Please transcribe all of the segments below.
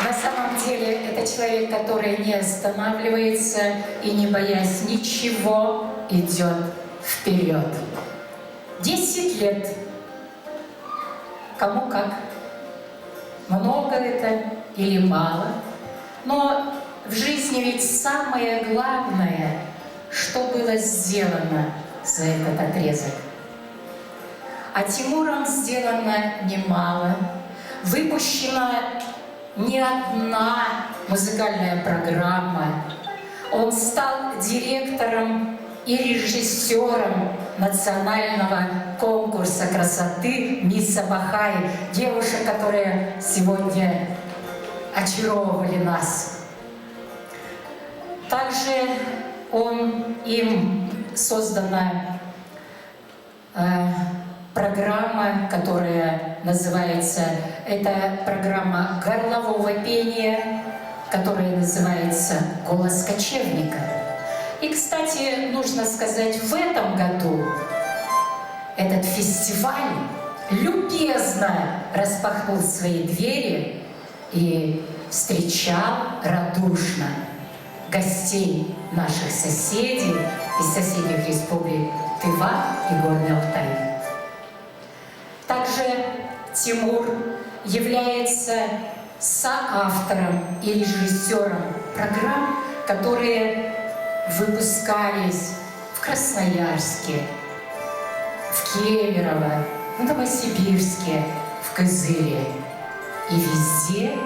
На самом деле это человек, который не останавливается и, не боясь ничего, идет вперед. 10 лет. Кому как. Много это или мало. Но в жизни ведь самое главное, что было сделано за этот отрезок. А Тимуром сделано немало. Выпущена не одна музыкальная программа. Он стал директором и режиссером национального конкурса красоты «Мисс Абахай». Девушек, которые сегодня очаровывали нас. Также им создана программа, которая называется, это программа горлового пения, которая называется «Голос кочевника». И, кстати, нужно сказать, в этом году этот фестиваль любезно распахнул свои двери и встречал радушно гостей наших соседей из соседних республик Тыва и Горный Алтай. Также Тимур является соавтором и режиссером программ, которые выпускались в Красноярске, в Кемерово, в Новосибирске, в Кызыле. И везде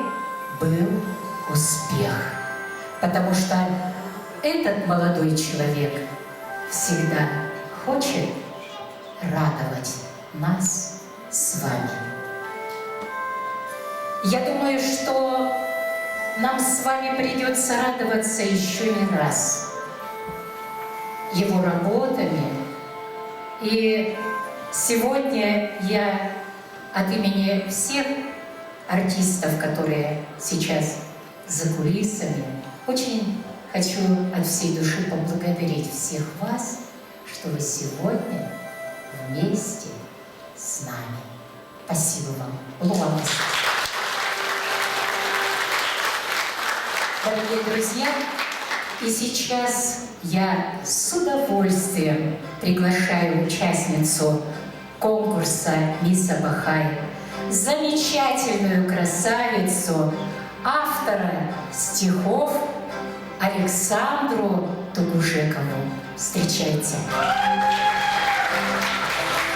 был успех, потому что этот молодой человек всегда хочет радовать нас с вами. Я думаю, что нам с вами придется радоваться еще не раз его работами. И сегодня я от имени всех артистов, которые сейчас за кулисами, очень хочу от всей души поблагодарить всех вас, что вы сегодня вместе с нами. Спасибо вам. Луамас. Дорогие друзья, и сейчас я с удовольствием приглашаю участницу конкурса «Мисс Абахай», замечательную красавицу, автора стихов Александру Тугужекову. Встречайте.